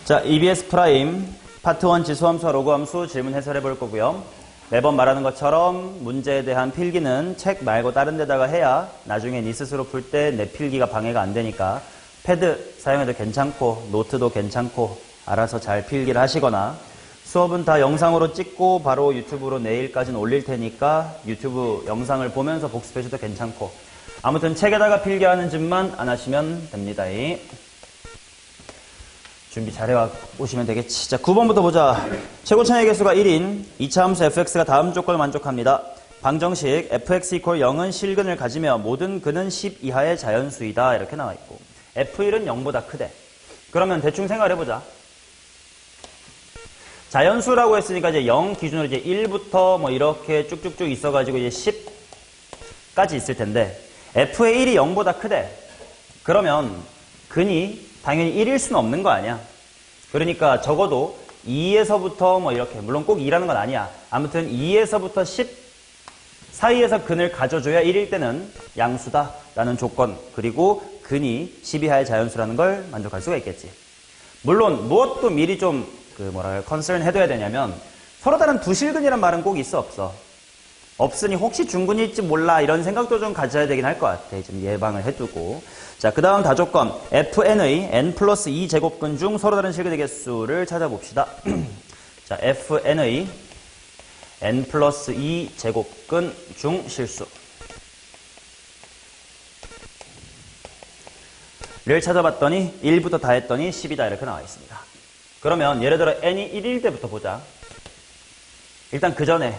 자, EBS 프라임 파트 1 지수함수와 로그함수 질문 해설해 볼 거고요. 매번 말하는 것처럼 문제에 대한 필기는 책 말고 다른 데다가 해야 나중에 니 스스로 풀 때 내 필기가 방해가 안 되니까 패드 사용해도 괜찮고 노트도 괜찮고 알아서 잘 필기를 하시거나 수업은 다 영상으로 찍고 바로 유튜브로 내일까지는 올릴 테니까 유튜브 영상을 보면서 복습하셔도 괜찮고 아무튼 책에다가 필기하는 짓만 안 하시면 됩니다. 준비 잘해 오시면 되겠지. 자, 9번부터 보자. 최고차의 개수가 1인 2차 함수 fx가 다음 조건을 만족합니다. 방정식 fx = 0은 실근을 가지며 모든 근은 10 이하의 자연수이다. 이렇게 나와 있고 f1은 0보다 크대. 그러면 대충 생각을 해보자. 자연수라고 했으니까 이제 0 기준으로 이제 1부터 뭐 이렇게 쭉쭉쭉 있어가지고 이제 10까지 있을 텐데 f의 1이 0보다 크대. 그러면 근이 당연히 1일 수는 없는 거 아니야. 그러니까 적어도 2에서부터 뭐 이렇게 물론 꼭 2라는 건 아니야. 아무튼 2에서부터 10 사이에서 근을 가져줘야 1일 때는 양수다 라는 조건 그리고 근이 10 이하의 자연수라는 걸 만족할 수가 있겠지. 물론 무엇도 미리 좀 컨서른 해둬야 되냐면 서로 다른 두 실근이란 말은 꼭 있어 없어? 없으니 혹시 중근일지 몰라 이런 생각도 좀 가져야 되긴 할 것 같아. 좀 예방을 해두고. 자, 그 다음 다조건 fn의 n 플러스 2 제곱근 중 서로 다른 실근의 개수를 찾아봅시다. 자, fn의 n 플러스 2 제곱근 중 실수 를 찾아봤더니 1부터 다 했더니 10이다 이렇게 나와 있습니다. 그러면 예를 들어 n이 1일 때부터 보자. 일단 그 전에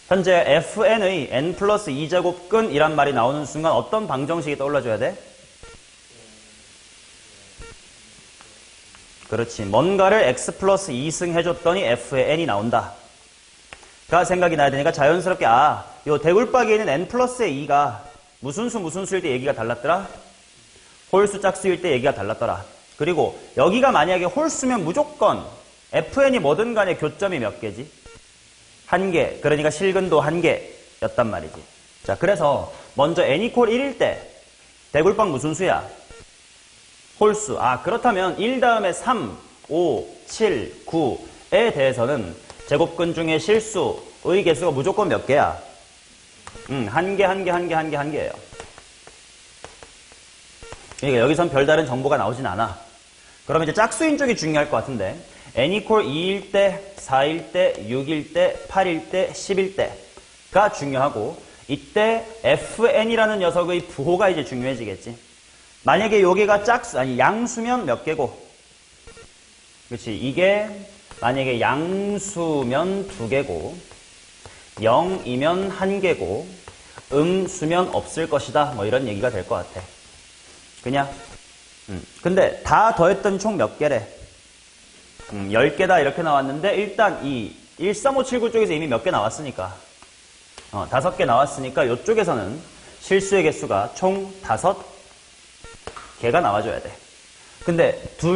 현재 fn의 n 플러스 2제곱근 이란 말이 나오는 순간 어떤 방정식이 떠올라줘야 돼? 그렇지. 뭔가를 x 플러스 2승 해줬더니 f의 n이 나온다. 가 생각이 나야 되니까 자연스럽게 요 대굴박이에 있는 n 플러스의 2가 무슨 수일 때 얘기가 달랐더라? 홀수 짝수일 때 얘기가 달랐더라. 그리고 여기가 만약에 홀수면 무조건 fn이 뭐든 간에 교점이 몇 개지? 1개. 그러니까 실근도 1개였단 말이지. 자, 그래서 먼저 n = 1일 때 대굴박 무슨 수야? 홀수. 그렇다면 1 다음에 3, 5, 7, 9에 대해서는 제곱근 중에 실수의 개수가 무조건 몇 개야? 1개. 그러니까 여기선 별다른 정보가 나오진 않아. 그러면 이제 짝수인 쪽이 중요할 것 같은데 n = 2일 때, 4일 때, 6일 때, 8일 때, 10일 때가 중요하고 이때 fn이라는 녀석의 부호가 이제 중요해지겠지. 만약에 여기가 양수면 몇 개고? 그렇지. 이게 만약에 양수면 2개고 0이면 1개고 음수면 없을 것이다. 뭐 이런 얘기가 될 것 같아. 그냥 근데 다 더했더니 총 몇 개래? 10개다 이렇게 나왔는데 일단 이 13579 쪽에서 이미 몇 개 나왔으니까 5개 나왔으니까 이쪽에서는 실수의 개수가 총 5개가 나와줘야 돼. 근데 2,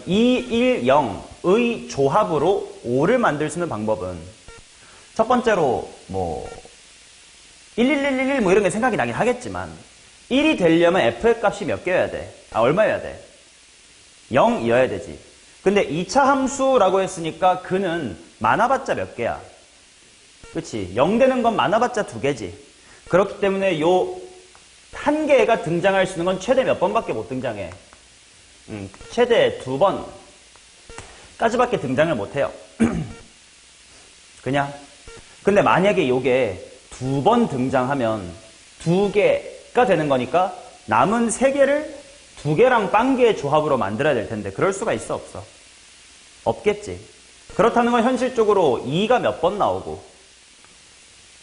1, 0의 조합으로 5를 만들 수 있는 방법은 첫 번째로 1111 뭐 이런 게 생각이 나긴 하겠지만 1이 되려면 f의 값이 몇 개여야 돼? 얼마여야 돼? 0이어야 되지. 근데 2차 함수라고 했으니까 그는 많아봤자 몇 개야? 그치? 0 되는 건 많아봤자 2개지. 그렇기 때문에 요 1개가 등장할 수 있는 건 최대 몇 번밖에 못 등장해? 최대 2번까지밖에 등장을 못해요. 그냥. 근데 만약에 요게 2번 등장하면 2개가 되는 거니까 남은 3개를 2개랑 빵개의 조합으로 만들어야 될 텐데 그럴 수가 있어 없어? 없겠지. 그렇다는 건 현실적으로 2가 몇 번 나오고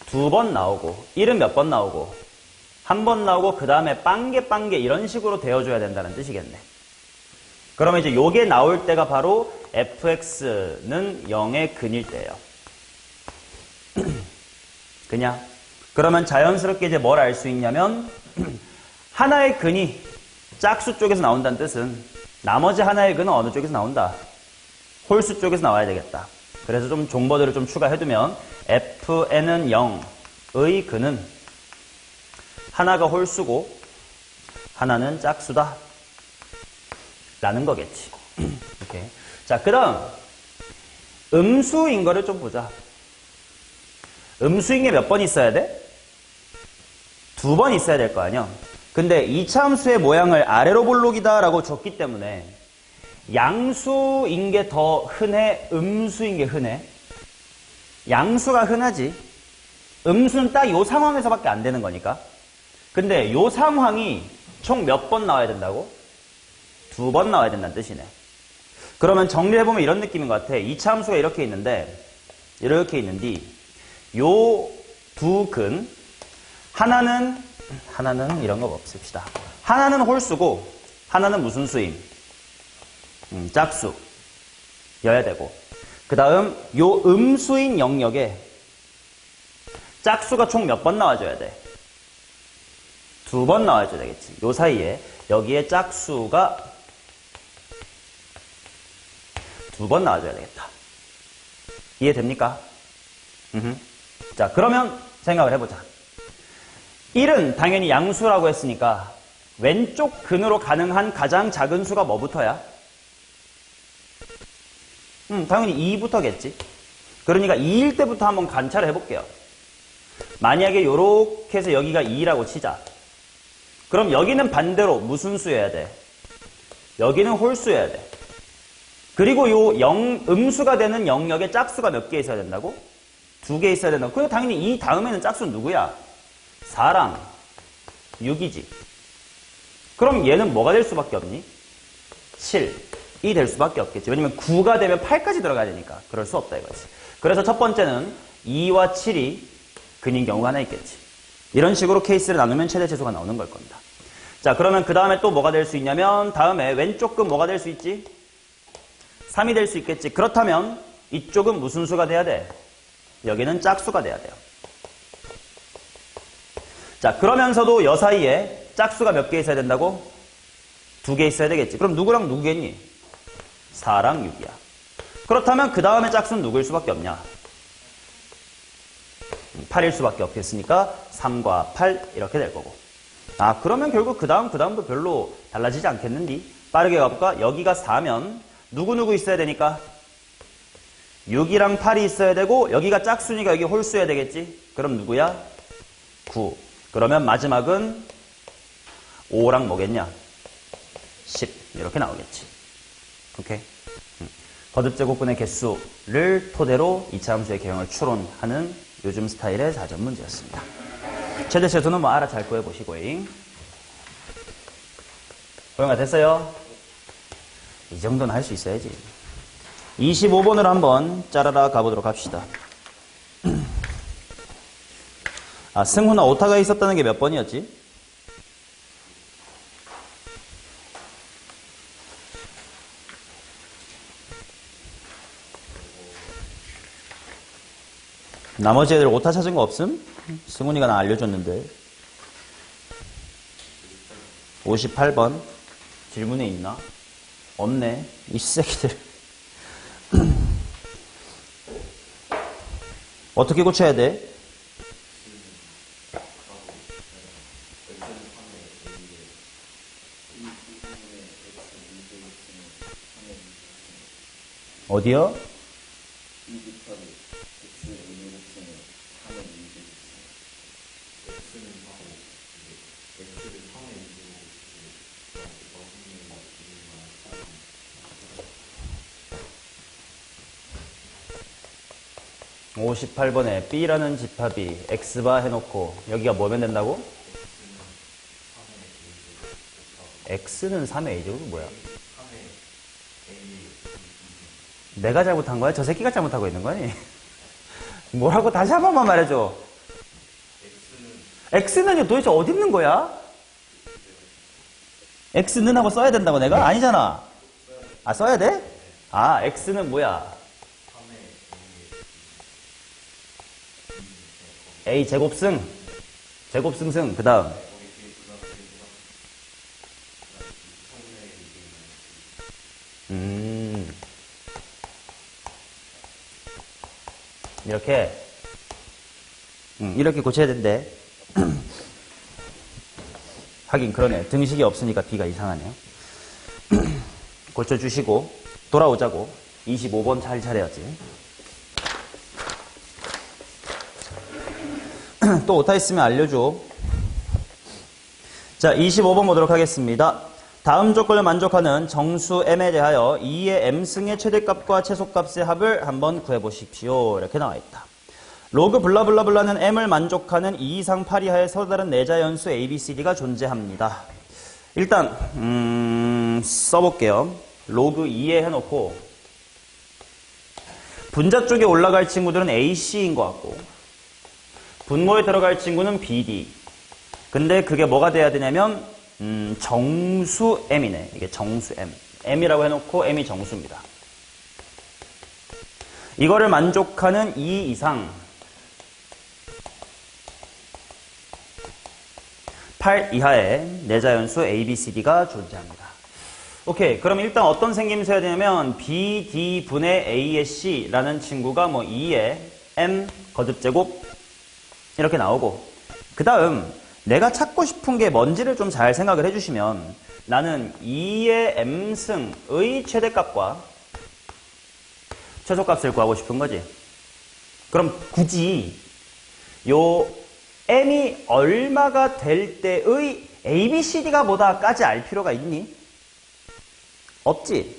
2번 나오고 1은 몇 번 나오고 1번 나오고 그 다음에 빵개 이런 식으로 되어줘야 된다는 뜻이겠네. 그러면 이제 요게 나올 때가 바로 fx는 0의 근일 때예요. 그냥. 그러면 자연스럽게 이제 뭘 알 수 있냐면 하나의 근이 짝수 쪽에서 나온다는 뜻은 나머지 하나의 근은 어느 쪽에서 나온다? 홀수 쪽에서 나와야 되겠다. 그래서 좀 정보들을 좀 추가해두면 fn은 0의 근은 하나가 홀수고 하나는 짝수다 라는 거겠지. 이렇게. 자, 그 다음 음수인 거를 좀 보자. 음수인 게 몇 번 있어야 돼? 2번 있어야 될 거 아니야. 근데 이차함수의 모양을 아래로 볼록이다 라고 줬기 때문에 양수인 게 더 흔해? 음수인 게 흔해? 양수가 흔하지. 음수는 딱 이 상황에서밖에 안 되는 거니까. 근데 이 상황이 총 몇 번 나와야 된다고? 2번 나와야 된다는 뜻이네. 그러면 정리해보면 이런 느낌인 것 같아. 이차함수가 이렇게 있는데 이렇게 있는데 요 두 근 하나는 이런 거 없읍시다. 하나는 홀수고 하나는 무슨 수임? 짝수여야 되고 그 다음 요 음수인 영역에 짝수가 총 몇 번 나와줘야 돼? 2번 나와줘야 되겠지. 요 사이에 여기에 짝수가 2번 나와줘야 되겠다. 이해됩니까? 자, 그러면 생각을 해보자. 1은 당연히 양수라고 했으니까 왼쪽 근으로 가능한 가장 작은 수가 뭐부터야? 당연히 2부터겠지. 그러니까 2일 때부터 한번 관찰을 해볼게요. 만약에 요렇게 해서 여기가 2라고 치자. 그럼 여기는 반대로 무슨 수여야 돼? 여기는 홀수여야 돼. 그리고 요 음수가 되는 영역에 짝수가 몇 개 있어야 된다고? 2개 있어야 된다고. 그리고 당연히 이 다음에는 짝수는 누구야? 4랑 6이지. 그럼 얘는 뭐가 될 수밖에 없니? 7이 될 수밖에 없겠지. 왜냐면 9가 되면 8까지 들어가야 되니까. 그럴 수 없다 이거지. 그래서 첫 번째는 2와 7이 근인 경우가 하나 있겠지. 이런 식으로 케이스를 나누면 최대 최소가 나오는 걸 겁니다. 자, 그러면 그 다음에 또 뭐가 될 수 있냐면 다음에 왼쪽 근 뭐가 될 수 있지? 3이 될 수 있겠지. 그렇다면 이쪽은 무슨 수가 돼야 돼? 여기는 짝수가 돼야 돼요. 자, 그러면서도 여 사이에 짝수가 몇 개 있어야 된다고? 2개 있어야 되겠지. 그럼 누구랑 누구겠니? 4랑 6이야. 그렇다면 그 다음에 짝수는 누구일 수밖에 없냐? 8일 수밖에 없겠으니까 3과 8 이렇게 될 거고. 아, 그러면 결국 그 다음도 별로 달라지지 않겠는디? 빠르게 가볼까? 여기가 4면 누구 있어야 되니까? 6이랑 8이 있어야 되고 여기가 짝수니까 여기 홀수여야 되겠지? 그럼 누구야? 9. 그러면 마지막은 5랑 뭐겠냐? 10 이렇게 나오겠지. 오케이? 거듭제곱근의 개수를 토대로 이차함수의 개형을 추론하는 요즘 스타일의 사전 문제였습니다. 최대 최소는 뭐 알아 잘 구해보시고잉. 고영아 됐어요? 이 정도는 할 수 있어야지. 25번으로 한번 짜라라 가보도록 합시다. 아, 승훈아 오타가 있었다는 게 몇 번이었지? 나머지 애들 오타 찾은 거 없음? 승훈이가 나 알려줬는데. 58번 질문에 있나? 없네. 이 새끼들. 어떻게 고쳐야 돼? 어디요? (58번에) B라는 집합이 X바 해놓고 여기가 뭐면 된다고? X는 3의 A제곱이 뭐야? 내가 잘못한 거야? 저 새끼가 잘못하고 있는 거니? 뭐라고 다시 한 번만 말해줘. X는 도대체 어디 있는 거야? X는 하고 써야 된다고 내가? 아니잖아. 아, 써야 돼? 아, X는 뭐야? A 제곱승, 제곱승승, 그 다음. 이렇게 고쳐야 된대. 하긴 그러네. 등식이 없으니까 B가 이상하네요. 고쳐주시고 돌아오자고. 25번 차례야지. 또 오타 있으면 알려줘. 자, 25번 보도록 하겠습니다. 다음 조건을 만족하는 정수 m에 대하여 2의 m승의 최대값과 최소값의 합을 한번 구해보십시오. 이렇게 나와있다. 로그 블라블라블라는 m을 만족하는 2 이상 8 이하의 서로 다른 내자연수 ABCD가 존재합니다. 일단 써볼게요. 로그 2에 해놓고 분자 쪽에 올라갈 친구들은 AC인 것 같고 분모에 들어갈 친구는 BD. 근데 그게 뭐가 돼야 되냐면 정수 m이네. 이게 정수 m. m이라고 해놓고 m이 정수입니다. 이거를 만족하는 2 이상 8 이하의 내자연수 ABCD가 존재합니다. 오케이. 그럼 일단 어떤 생김새 해야 되냐면 BD분의 A의 C라는 친구가 뭐 2의 M 거듭제곱 이렇게 나오고 그 다음 내가 찾고 싶은 게 뭔지를 좀 잘 생각을 해주시면 나는 2의 M승의 최대값과 최소값을 구하고 싶은 거지. 그럼 굳이 요 M이 얼마가 될 때의 ABCD가 뭐다까지 알 필요가 있니? 없지.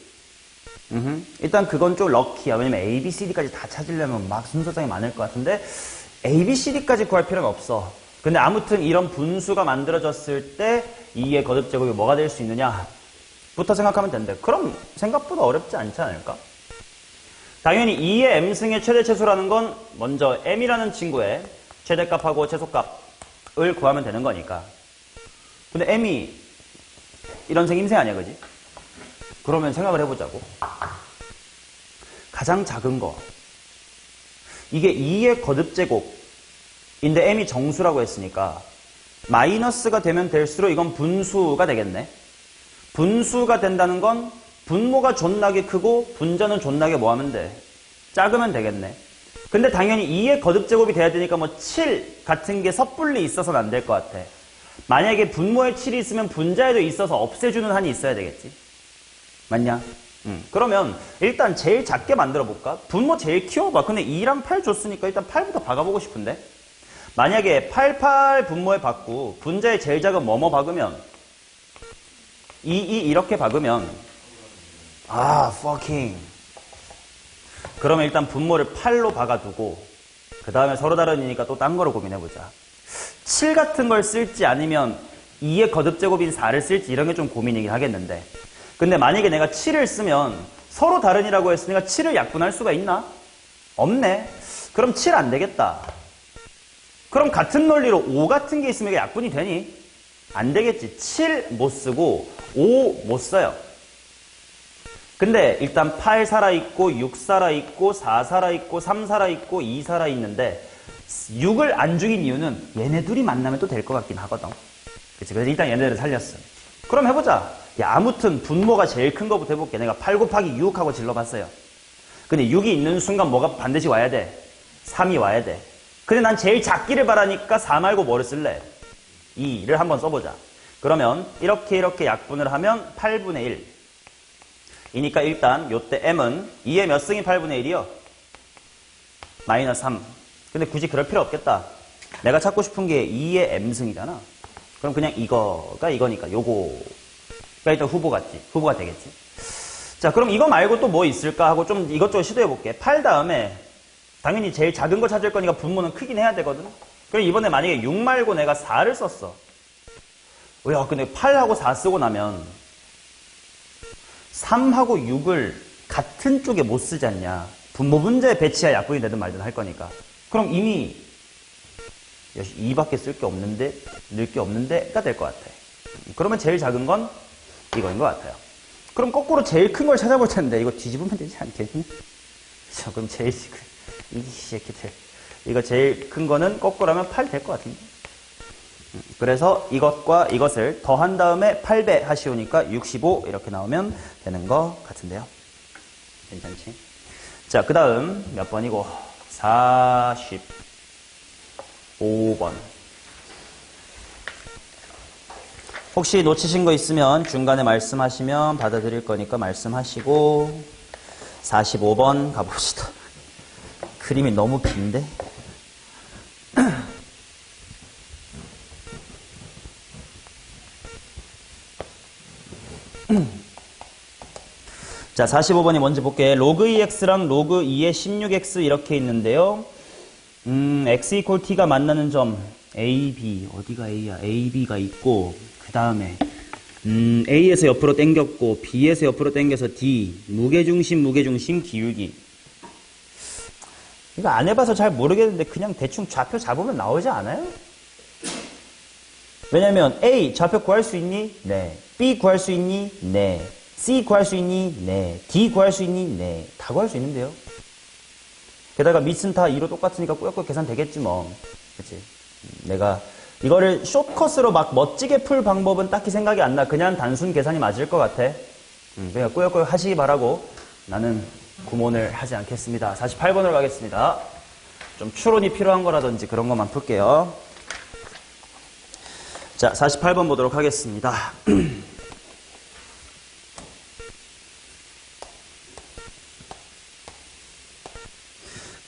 일단 그건 좀 럭키야. 왜냐면 ABCD까지 다 찾으려면 막 순서장이 많을 것 같은데 ABCD까지 구할 필요는 없어. 근데 아무튼 이런 분수가 만들어졌을 때 2의 거듭제곱이 뭐가 될 수 있느냐부터 생각하면 된대. 그럼 생각보다 어렵지 않지 않을까? 당연히 2의 m승의 최대 최소라는 건 먼저 m이라는 친구의 최대값하고 최소값을 구하면 되는 거니까. 근데 m이 이런 생김새 아니야, 그지? 그러면 생각을 해보자고. 가장 작은 거. 이게 2의 거듭제곱인데 m이 정수라고 했으니까 마이너스가 되면 될수록 이건 분수가 되겠네. 분수가 된다는 건 분모가 존나게 크고 분자는 존나게 뭐 하면 돼? 작으면 되겠네. 근데 당연히 2의 거듭제곱이 돼야 되니까 뭐 7 같은 게 섣불리 있어서는 안 될 것 같아. 만약에 분모에 7이 있으면 분자에도 있어서 없애주는 한이 있어야 되겠지. 맞냐? 그러면 일단 제일 작게 만들어 볼까? 분모 제일 키워봐. 근데 2랑 8 줬으니까 일단 8부터 박아보고 싶은데. 만약에 88 분모에 박고 분자의 제일 작은 뭐뭐 박으면 2 이렇게 박으면 fucking. 그러면 일단 분모를 8로 박아두고 그 다음에 서로 다른이니까 또 딴 거로 고민해보자. 7 같은 걸 쓸지 아니면 2의 거듭제곱인 4를 쓸지 이런 게 좀 고민이긴 하겠는데 근데 만약에 내가 7을 쓰면 서로 다른이라고 했으니까 7을 약분할 수가 있나? 없네. 그럼 7 안 되겠다. 그럼 같은 논리로 5 같은 게 있으면 이게 약분이 되니? 안 되겠지. 7 못 쓰고 5 못 써요. 근데 일단 8 살아있고 6 살아있고 4 살아있고 3 살아있고 2 살아있는데 6을 안 죽인 이유는 얘네 둘이 만나면 또 될 것 같긴 하거든. 그치? 그래서 일단 얘네들을 살렸어. 그럼 해보자. 야, 아무튼 분모가 제일 큰 거부터 해볼게. 내가 8 곱하기 6하고 질러봤어요. 근데 6이 있는 순간 뭐가 반드시 와야 돼? 3이 와야 돼. 근데 난 제일 작기를 바라니까 4 말고 뭐를 쓸래? 2를 한번 써보자. 그러면 이렇게 약분을 하면 8분의 1. 이니까 일단 요때 m은 2의 몇 승이 8분의 1이요? 마이너스 3. 근데 굳이 그럴 필요 없겠다. 내가 찾고 싶은 게 2의 m승이잖아. 그럼 그냥 이거가 이거니까 요거가 일단 후보가 되겠지. 자, 그럼 이거 말고 또 뭐 있을까 하고 좀 이것저것 시도해볼게. 8 다음에 당연히 제일 작은 거 찾을 거니까 분모는 크긴 해야 되거든. 그럼 이번에 만약에 6 말고 내가 4를 썼어. 야, 근데 8하고 4 쓰고 나면 3하고 6을 같은 쪽에 못 쓰지 않냐. 분모 분자에 배치야 약분이 되든 말든 할 거니까. 그럼 이미 2밖에 쓸 게 없는데, 넣을 게 없는데가 될 것 같아. 그러면 제일 작은 건 이거인 것 같아요. 그럼 거꾸로 제일 큰 걸 찾아볼 텐데 이거 뒤집으면 되지 않겠니? 자, 그럼 제일 이 새끼들 이거 제일 큰 거는 거꾸로 하면 8 될 것 같은데. 그래서 이것과 이것을 더한 다음에 8배 하시오니까 65 이렇게 나오면 되는 것 같은데요. 괜찮지? 자, 그 다음 몇 번이고 45번. 혹시 놓치신 거 있으면 중간에 말씀하시면 받아드릴 거니까 말씀하시고 45번 가봅시다. 그림이 너무 긴데? 자, 45번이 먼저 볼게. 로그 2x랑 로그 2의 16x 이렇게 있는데요. x equal t가 만나는 점 a, b, 어디가 a야? a, b가 있고 그 다음에 a에서 옆으로 당겼고 b에서 옆으로 당겨서 d, 무게중심, 기울기. 이거 안 해봐서 잘 모르겠는데 그냥 대충 좌표 잡으면 나오지 않아요? 왜냐면 a 좌표 구할 수 있니? 네. b 구할 수 있니? 네. C 구할 수 있니? 네. D 구할 수 있니? 네. 다 구할 수 있는데요. 게다가 밑은 다 2로 똑같으니까 꾸역꾸역 계산 되겠지 뭐. 그치? 내가 이거를 숏컷으로 막 멋지게 풀 방법은 딱히 생각이 안 나. 그냥 단순 계산이 맞을 것 같아. 그러니까 꾸역꾸역 하시기 바라고 나는 구몬을 하지 않겠습니다. 48번으로 가겠습니다. 좀 추론이 필요한 거라든지 그런 것만 풀게요. 자, 48번 보도록 하겠습니다.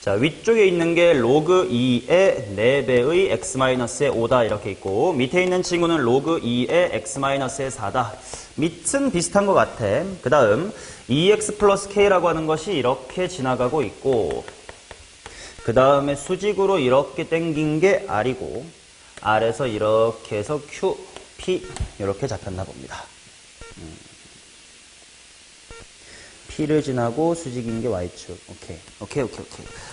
자, 위쪽에 있는 게 로그 2의 4배의 x-의 5다 이렇게 있고 밑에 있는 친구는 로그 2의 x-의 4다. 밑은 비슷한 것 같아. 그 다음 2x 플러스 k라고 하는 것이 이렇게 지나가고 있고 그 다음에 수직으로 이렇게 당긴 게 r이고 r에서 이렇게 해서 q, p 이렇게 잡혔나 봅니다. P를 지나고 수직인 게 Y축. 오케이.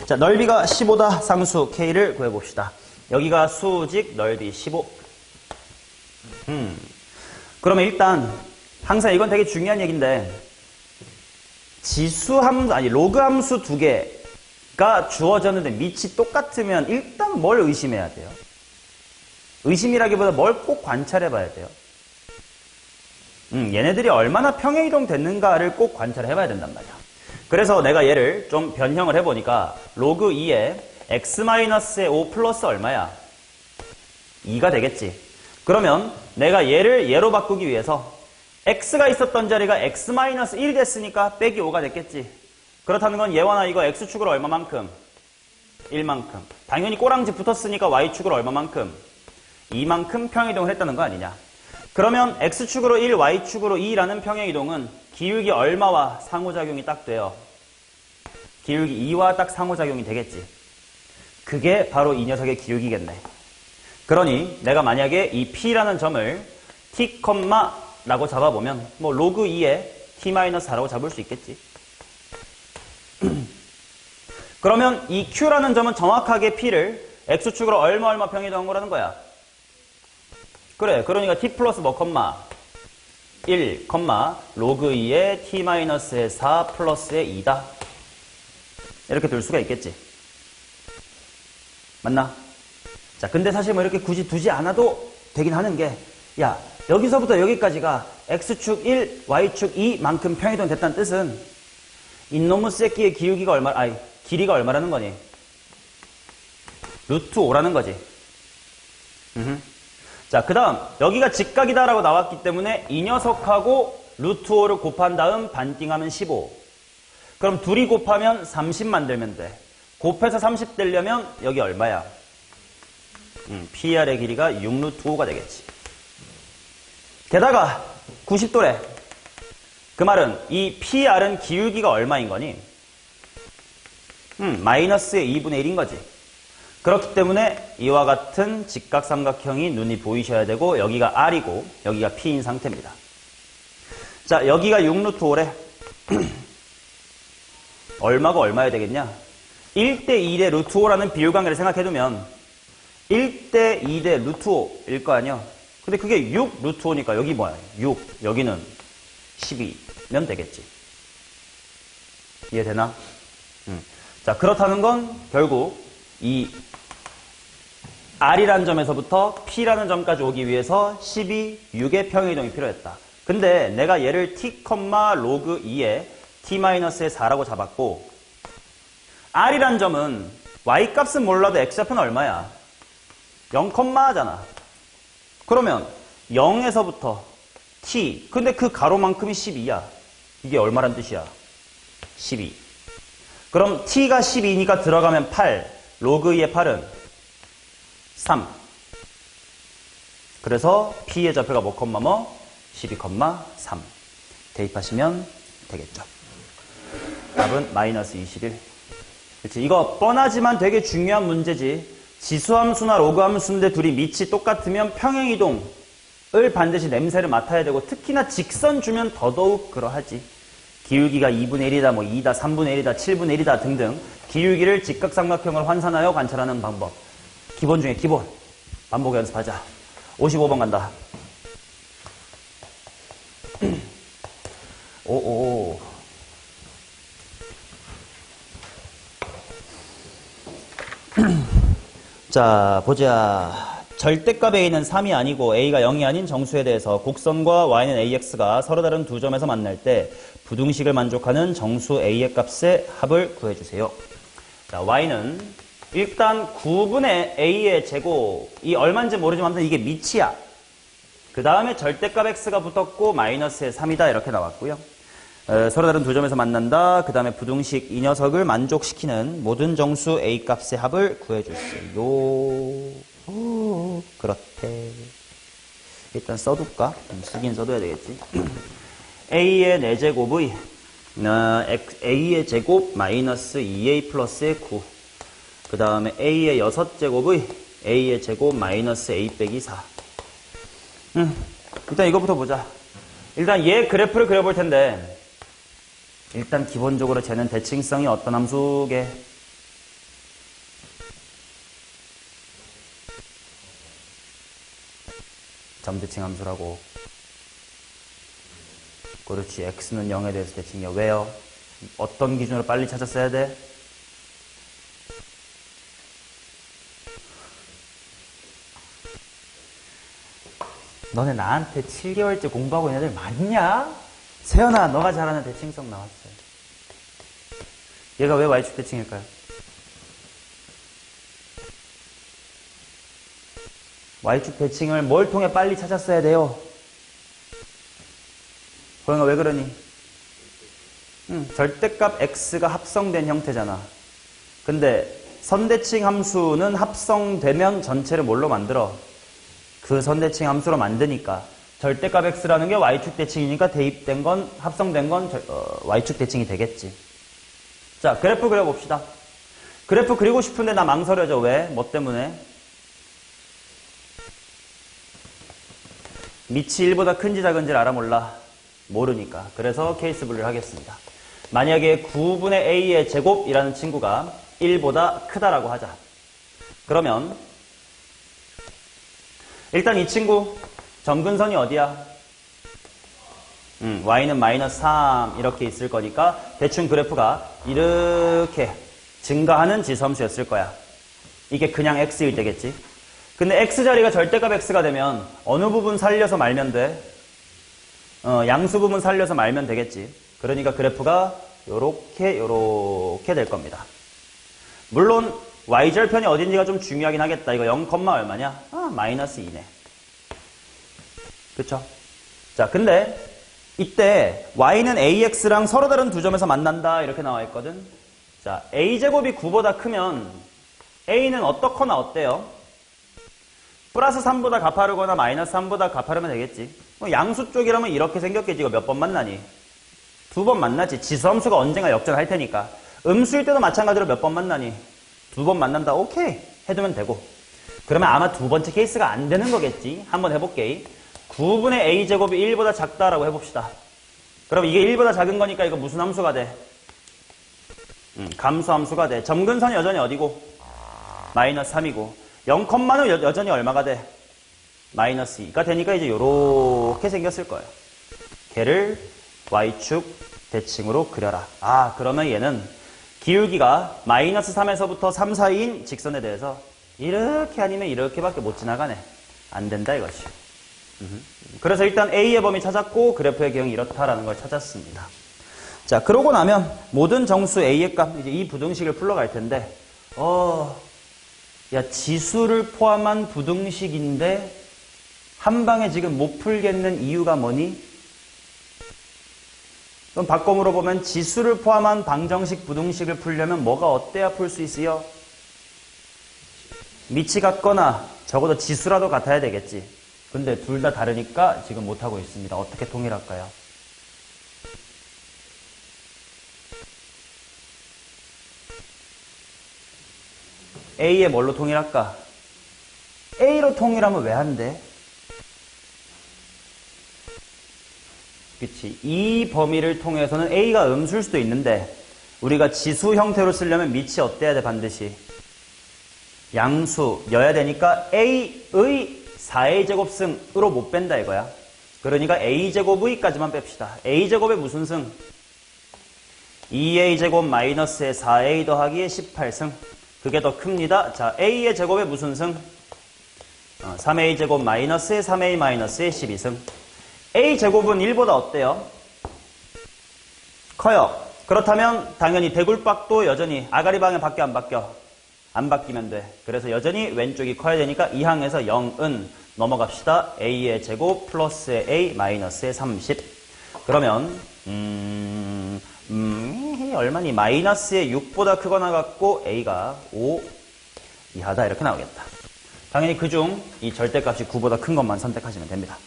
자, 넓이가 15다. 상수 K를 구해봅시다. 여기가 수직, 넓이 15. 그러면 일단, 항상 이건 되게 중요한 얘기인데, 로그 함수 두 개가 주어졌는데 밑이 똑같으면 일단 뭘 의심해야 돼요? 의심이라기보다 뭘 꼭 관찰해 봐야 돼요. 얘네들이 얼마나 평행이동 됐는가를 꼭 관찰해 봐야 된단 말이야. 그래서 내가 얘를 좀 변형을 해보니까 로그 2에 x-의 5 플러스 얼마야? 2가 되겠지. 그러면 내가 얘를 얘로 바꾸기 위해서 x가 있었던 자리가 x-1 됐으니까 빼기 5가 됐겠지. 그렇다는 건 얘와 나 이거 x축으로 얼마만큼? 1만큼. 당연히 꼬랑지 붙었으니까 y축으로 얼마만큼? 2만큼 평행이동을 했다는 거 아니냐. 그러면 x축으로 1, y축으로 2라는 평행이동은 기울기 얼마와 상호작용이 딱 돼요? 기울기 2와 딱 상호작용이 되겠지. 그게 바로 이 녀석의 기울기겠네. 그러니 내가 만약에 이 p라는 점을 t, 라고 잡아보면 뭐 로그 2에 t-4라고 잡을 수 있겠지. 그러면 이 q라는 점은 정확하게 p를 x축으로 얼마 평행이동한 거라는 거야. 그래, 그러니까 t 플러스 뭐, 1, 로그 2의 t-의 4 플러스의 2다. 이렇게 둘 수가 있겠지. 맞나? 자, 근데 사실 뭐 이렇게 굳이 두지 않아도 되긴 하는 게, 야, 여기서부터 여기까지가 x축 1, y축 2만큼 평행이동 됐다는 뜻은 이놈의 새끼의 길이가 얼마라는 거니? 루트 5라는 거지. 자, 그 다음 여기가 직각이다라고 나왔기 때문에 이 녀석하고 루트 5를 곱한 다음 반띵하면 15. 그럼 둘이 곱하면 30 만들면 돼. 곱해서 30 되려면 여기 얼마야? PR의 길이가 6 루트 5가 되겠지. 게다가 90도래. 그 말은 이 PR은 기울기가 얼마인 거니? 마이너스의 2분의 1인 거지. 그렇기 때문에 이와 같은 직각삼각형이 눈이 보이셔야 되고 여기가 R이고 여기가 P인 상태입니다. 자, 여기가 6루트 5래. 얼마가 얼마야 되겠냐? 1대 2대 루트 5라는 비율관계를 생각해두면 1대 2대 루트 5일 거 아니야? 근데 그게 6 루트 5니까 여기 뭐야? 6, 여기는 12면 되겠지. 이해되나? 자, 그렇다는 건 결국 이 R이라는 점에서부터 P라는 점까지 오기 위해서 12, 6의 평행이동이 필요했다. 근데 내가 얘를 t, 로그 2에 t-의 4라고 잡았고 R이라는 점은 Y값은 몰라도 X좌표는 얼마야? 0, 잖아. 그러면 0에서부터 t. 근데 그 가로만큼이 12야. 이게 얼마란 뜻이야? 12. 그럼 t가 12니까 들어가면 8. 로그 2의 8은 3. 그래서 p의 좌표가 뭐, 12,3. 대입하시면 되겠죠. 답은 마이너스 21. 그치? 이거 뻔하지만 되게 중요한 문제지. 지수함수나 로그함수인데 둘이 밑이 똑같으면 평행이동을 반드시 냄새를 맡아야 되고, 특히나 직선 주면 더더욱 그러하지. 기울기가 2분의 1이다, 뭐 2다, 3분의 1이다, 7분의 1이다 등등 기울기를 직각삼각형으로 환산하여 관찰하는 방법. 기본 중에 기본. 반복 연습하자. 55번 간다. 오오. 자, 보자. 절대값 a는 3이 아니고 a가 0이 아닌 정수에 대해서 곡선과 y는 ax가 서로 다른 두 점에서 만날 때 부등식을 만족하는 정수 a의 값의 합을 구해주세요. 자, y는 일단 9분의 a의 제곱이 얼마인지 모르지만 아무튼 이게 밑이야. 그 다음에 절대값 x가 붙었고 마이너스의 3이다 이렇게 나왔고요. 서로 다른 두 점에서 만난다. 그 다음에 부등식 이 녀석을 만족시키는 모든 정수 a 값의 합을 구해주세요. 그렇대. 일단 써둘까? 쓰긴 써둬야 되겠지. a의 4제곱의 a의 제곱 마이너스 2a 플러스의 9. 그 다음에 a의 6제곱의 a의 제곱 마이너스 a 빼기 4. 일단 이거부터 보자. 일단 얘 그래프를 그려볼 텐데, 일단 기본적으로 쟤는 대칭성이 어떤 함수게? 점대칭 함수라고. 그렇지. x는 0에 대해서 대칭이야. 왜요? 어떤 기준으로 빨리 찾았어야 돼? 너네 나한테 7개월째 공부하고 있는 애들 맞냐? 세연아, 너가 잘하는 대칭성 나왔어요. 얘가 왜 y축 대칭일까요? y축 대칭을 뭘 통해 빨리 찾았어야 돼요? 호영아, 왜 그러니? 절대값 x가 합성된 형태잖아. 근데 선대칭 함수는 합성되면 전체를 뭘로 만들어? 그 선대칭 함수로 만드니까 절대값 x라는 게 y축 대칭이니까 대입된 건, 합성된 건 y축 대칭이 되겠지. 자, 그래프 그려봅시다. 그래프 그리고 싶은데 나 망설여져. 왜? 뭐 때문에? 밑이 1보다 큰지 작은지를 알아 몰라? 모르니까. 그래서 케이스 분류를 하겠습니다. 만약에 9분의 a의 제곱이라는 친구가 1보다 크다라고 하자. 그러면 일단 이 친구 점근선이 어디야? y는 마이너스 3 이렇게 있을 거니까 대충 그래프가 이렇게 증가하는 지수함수였을 거야. 이게 그냥 x일 때겠지. 근데 x자리가 절대값 x가 되면 어느 부분 살려서 말면 돼? 양수 부분 살려서 말면 되겠지. 그러니까 그래프가 요렇게 될 겁니다. 물론 y절편이 어딘지가 좀 중요하긴 하겠다. 이거 0, 얼마냐? 마이너스 2네. 그쵸? 자, 근데 이때 y는 ax랑 서로 다른 두 점에서 만난다 이렇게 나와 있거든. 자, a제곱이 9보다 크면 a는 어떻거나 어때요? 플러스 3보다 가파르거나 마이너스 3보다 가파르면 되겠지. 양수 쪽이라면 이렇게 생겼겠지. 이거 몇 번 만나니? 2번 만나지. 지수함수가 언젠가 역전할 테니까. 음수일 때도 마찬가지로 몇 번 만나니? 2번 만난다. 오케이. 해두면 되고. 그러면 아마 두 번째 케이스가 안 되는 거겠지. 한번 해볼게. 9분의 a제곱이 1보다 작다라고 해봅시다. 그럼 이게 1보다 작은 거니까 이거 무슨 함수가 돼? 감수함수가 돼. 점근선이 여전히 어디고? 마이너스 3이고. 0,는 여전히 얼마가 돼? 마이너스 2가 되니까 이제 요렇게 생겼을 거예요. 걔를 y축 대칭으로 그려라. 그러면 얘는 기울기가 마이너스 3에서부터 3 사이인 직선에 대해서 이렇게 아니면 이렇게밖에 못 지나가네. 안 된다 이것이. 그래서 일단 A의 범위 찾았고 그래프의 경이 이렇다라는 걸 찾았습니다. 자, 그러고 나면 모든 정수 A의 값, 이제 이 부등식을 풀러갈 텐데 지수를 포함한 부등식인데 한 방에 지금 못 풀겠는 이유가 뭐니? 그럼 바꿔 물어보면 지수를 포함한 방정식, 부등식을 풀려면 뭐가 어때야 풀 수 있어요? 밑이 같거나 적어도 지수라도 같아야 되겠지. 근데 둘 다 다르니까 지금 못하고 있습니다. 어떻게 통일할까요? A에 뭘로 통일할까? A로 통일하면 왜 안 돼? 그치. 이 범위를 통해서는 A가 음수일 수도 있는데 우리가 지수 형태로 쓰려면 밑이 어때야 돼 반드시? 양수여야 되니까 A의 4A 제곱승으로 못 뺀다 이거야. 그러니까 A제곱의까지만 뺍시다. A제곱의 무슨 승? 2A 제곱 마이너스의 4A 더하기의 18승. 그게 더 큽니다. 자, A의 제곱의 무슨 승? 3A 제곱 마이너스의 3A 마이너스의 12승. A 제곱은 1보다 어때요? 커요. 그렇다면 당연히 대굴박도 여전히 아가리 방향 안 바뀌어? 안 바뀌면 돼. 그래서 여전히 왼쪽이 커야 되니까 이 항에서 0은 넘어갑시다. A의 제곱 플러스의 A 마이너스의 30. 그러면 얼마니? 마이너스의 6보다 크거나 같고 A가 5 이하다 이렇게 나오겠다. 당연히 그중 이 절대값이 9보다 큰 것만 선택하시면 됩니다.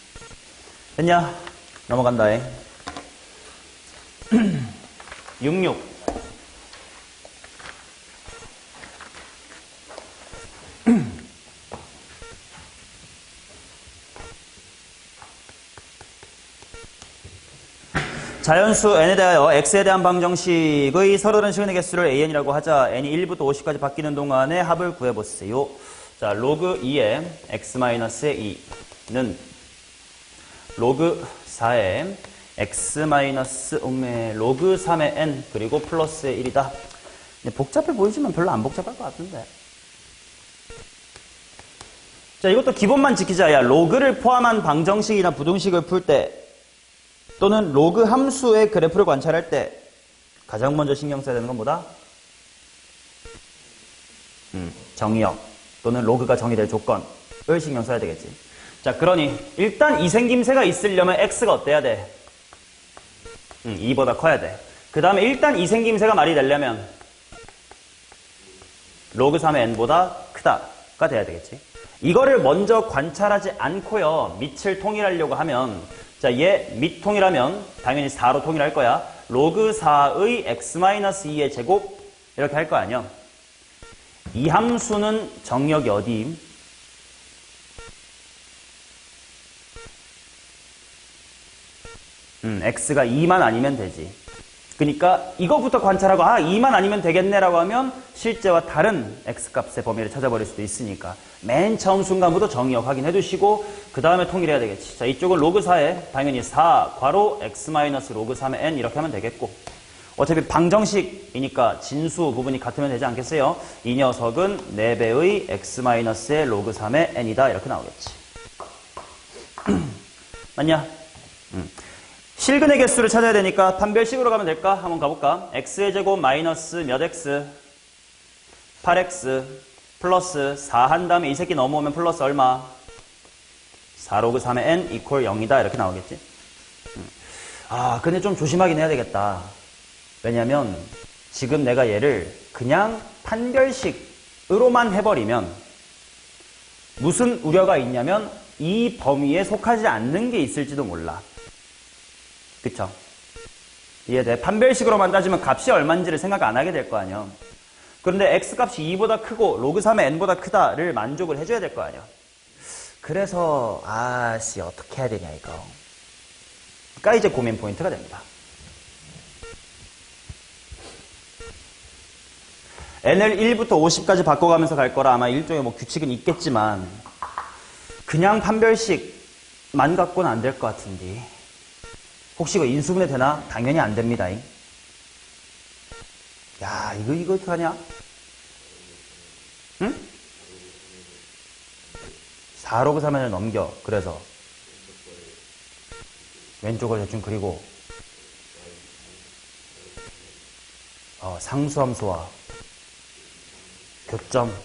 됐냐? 넘어간다. 66. 자연수 n에 대하여 x에 대한 방정식의 서로 다른 시간의 개수를 an이라고 하자. n이 1부터 50까지 바뀌는 동안에 합을 구해보세요. 자, 로그 2의 x-의 2는 로그 4의 x- 로그 3의 n 그리고 플러스의 1이다. 복잡해 보이지만 별로 안 복잡할 것 같은데. 자, 이것도 기본만 지키자. 야, 로그를 포함한 방정식이나 부등식을 풀 때 또는 로그 함수의 그래프를 관찰할 때 가장 먼저 신경 써야 되는 건 뭐다? 정의역 또는 로그가 정의될 조건을 신경 써야 되겠지. 자, 그러니 일단 이 생김새가 있으려면 x가 어때야 돼? 2보다 커야 돼. 그 다음에 일단 이 생김새가 말이 되려면 로그 3의 n보다 크다가 돼야 되겠지. 이거를 먼저 관찰하지 않고요. 밑을 통일하려고 하면 자, 얘 밑 통일하면 당연히 4로 통일할 거야. 로그 4의 x-2의 제곱 이렇게 할 거 아니야. 이 함수는 정의역이 어디임? x가 2만 아니면 되지. 그러니까 이거부터 관찰하고 2만 아니면 되겠네라고 하면 실제와 다른 x값의 범위를 찾아버릴 수도 있으니까 맨 처음 순간부터 정의역 확인해 두시고 그 다음에 통일해야 되겠지. 자, 이쪽은 로그 4에 당연히 4 괄호 x-로그 3의 n 이렇게 하면 되겠고 어차피 방정식이니까 진수 부분이 같으면 되지 않겠어요? 이 녀석은 4배의 x-의 로그 3의 n이다 이렇게 나오겠지. 맞냐? 실근의 개수를 찾아야 되니까 판별식으로 가면 될까? 한번 가볼까? x의 제곱 마이너스 몇 x 8x 플러스 4 한 다음에 이 새끼 넘어오면 플러스 얼마? 4 로그 3의 n 이퀄 0이다 이렇게 나오겠지. 근데 좀 조심하긴 해야 되겠다. 왜냐면 지금 내가 얘를 그냥 판별식으로만 해버리면 무슨 우려가 있냐면 이 범위에 속하지 않는 게 있을지도 몰라. 그쵸? 이해돼? 판별식으로만 따지면 값이 얼마인지를 생각 안 하게 될 거 아니야. 그런데 x값이 2보다 크고 로그 3의 n보다 크다를 만족을 해줘야 될 거 아니야. 그래서 어떻게 해야 되냐 이거. 그러니까 이제 고민 포인트가 됩니다. n을 1부터 50까지 바꿔가면서 갈 거라 아마 일종의 규칙은 있겠지만 그냥 판별식만 갖고는 안 될 것 같은데 혹시 이거 인수분해 되나? 당연히 안 됩니다. 야, 이거 어떡하냐? 응? 4 로그 3을 넘겨. 그래서 왼쪽을 대충 그리고 상수함수와 교점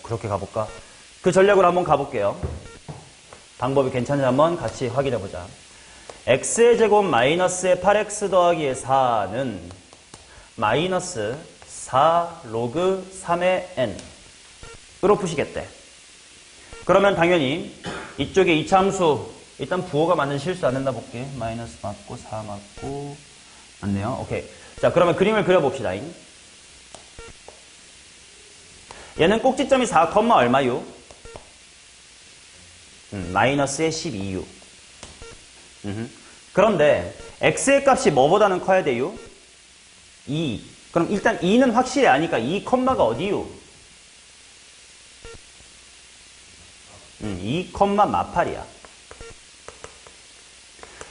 그렇게 가볼까? 그 전략으로 한번 가볼게요. 방법이 괜찮은지 한번 같이 확인해 보자. x의 제곱 마이너스의 8x 더하기 4는 마이너스 4 로그 3의 n으로 푸시겠대. 그러면 당연히 이쪽에 이차함수 일단 부호가 맞는 실수 안 했나 볼게. 마이너스 맞고 4 맞고 맞네요. 오케이. 자, 그러면 그림을 그려봅시다. 얘는 꼭지점이 4, 얼마요? 마이너스의 12유. 그런데 x의 값이 뭐보다는 커야 돼요? 2. 그럼 일단 2는 확실히 아니까 2, 가 어디요? 2, 마팔이야.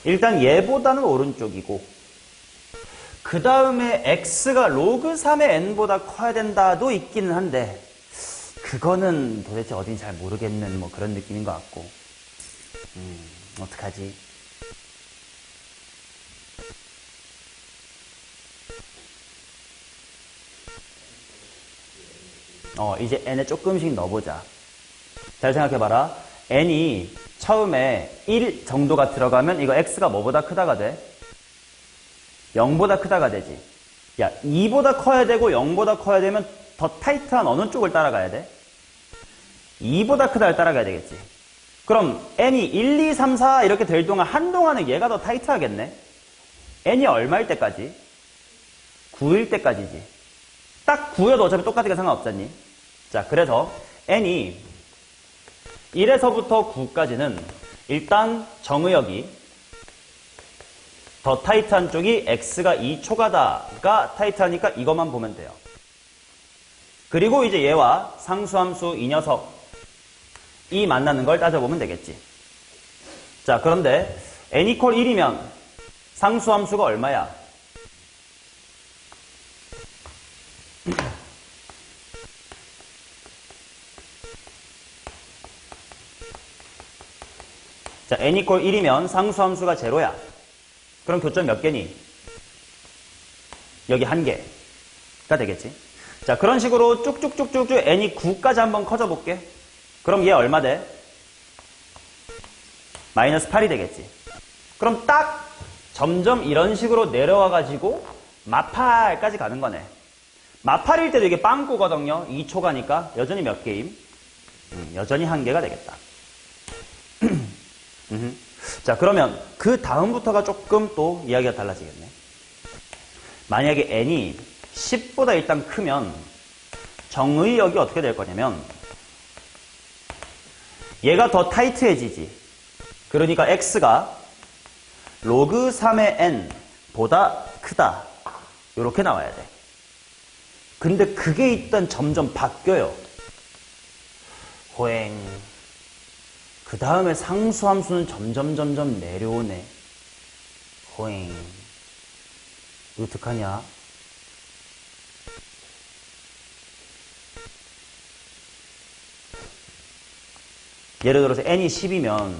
일단 얘보다는 오른쪽이고 그 다음에 x가 로그 3의 n보다 커야 된다도 있기는 한데 그거는 도대체 어딘지 잘 모르겠는 뭐 그런 느낌인 것 같고 어떡하지? 이제 n에 조금씩 넣어보자. 잘 생각해봐라. n이 처음에 1 정도가 들어가면 이거 x가 뭐보다 크다가 돼? 0보다 크다가 되지. 야, 2보다 커야 되고 0보다 커야 되면 더 타이트한 어느 쪽을 따라가야 돼? 2보다 크다를 따라가야 되겠지. 그럼 n이 1, 2, 3, 4 이렇게 될 동안 한동안은 얘가 더 타이트하겠네? n이 얼마일 때까지? 9일 때까지지. 딱 9여도 어차피 똑같으니까 상관없잖니? 자, 그래서 n이 1에서부터 9까지는 일단 정의역이 더 타이트한 쪽이 x가 2초가다가 타이트하니까 이것만 보면 돼요. 그리고 이제 얘와 상수함수 이 녀석이 만나는 걸 따져보면 되겠지. 자, 그런데 n = 1이면 상수함수가 얼마야? 자, n = 1이면 상수함수가 제로야. 그럼 교점 몇 개니? 여기 1개가 되겠지. 자, 그런 식으로 쭉쭉쭉쭉쭉 n이 9까지 한번 커져 볼게. 그럼 얘 얼마 돼? 마이너스 8이 되겠지. 그럼 딱 점점 이런 식으로 내려와가지고 마팔까지 가는 거네. 마팔일 때도 이게 빵꾸거든요. 2초 가니까 여전히 몇 개임? 여전히 1개가 되겠다. 자, 그러면 그 다음부터가 조금 또 이야기가 달라지겠네. 만약에 n이 10보다 일단 크면 정의역이 어떻게 될 거냐면 얘가 더 타이트해지지. 그러니까 x가 로그 3의 n보다 크다. 이렇게 나와야 돼. 근데 그게 일단 점점 바뀌어요. 호행. 그 다음에 상수함수는 점점 내려오네. 호잉. 이거 어떡하냐? 예를 들어서 n이 10이면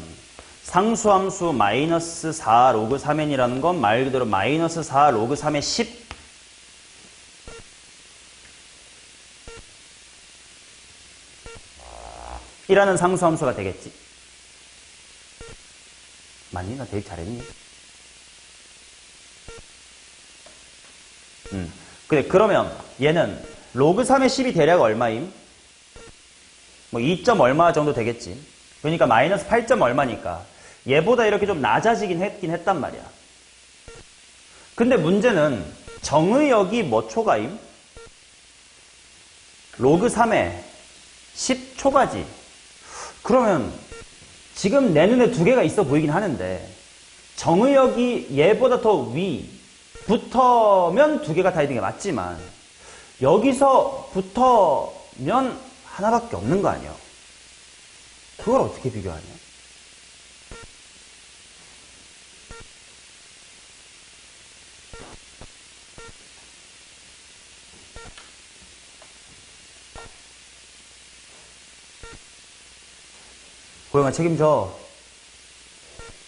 상수함수 마이너스 4 로그 3n이라는 건 말 그대로 마이너스 4 로그 3의 10 이라는 상수함수가 되겠지. 맞니? 나 되게 잘했니? 그래, 그러면 얘는 로그 3의 10이 대략 얼마임? 뭐 2점 얼마 정도 되겠지. 그러니까 마이너스 8점 얼마니까 얘보다 이렇게 좀 낮아지긴 했단 말이야. 근데 문제는 정의역이 뭐 초가임? 로그 3의 10초가지. 그러면 지금 내 눈에 두 개가 있어 보이긴 하는데 정의역이 얘보다 더 위 붙으면 두 개가 다 있는 게 맞지만 여기서 붙으면 하나밖에 없는 거 아니야. 그걸 어떻게 비교하냐? 고영아 책임져.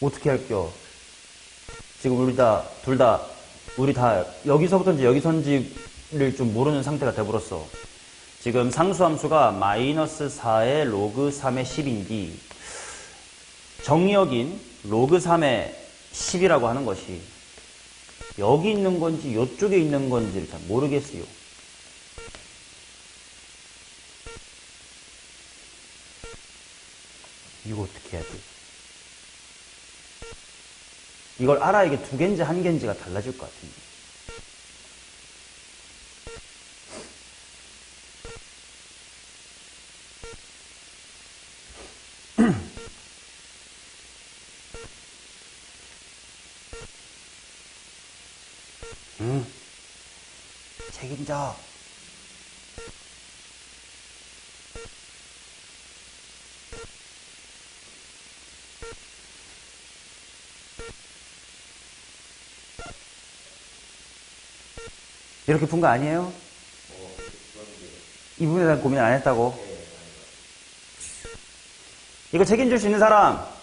어떻게 할겨? 지금 우리 다 여기서부터인지 여기선지를 좀 모르는 상태가 돼버렸어. 지금 상수함수가 마이너스 4의 로그 3의 10인지 정의역인 로그 3의 10이라고 하는 것이 여기 있는 건지 이쪽에 있는 건지를 잘 모르겠어요. 이거 어떻게 해야 돼? 이걸 알아 이게 두 개인지 한 개인지가 달라질 것 같은데. 책임져. 이렇게 푼 거 아니에요? 이 부분에 대한 고민 안 했다고? 이거 책임질 수 있는 사람?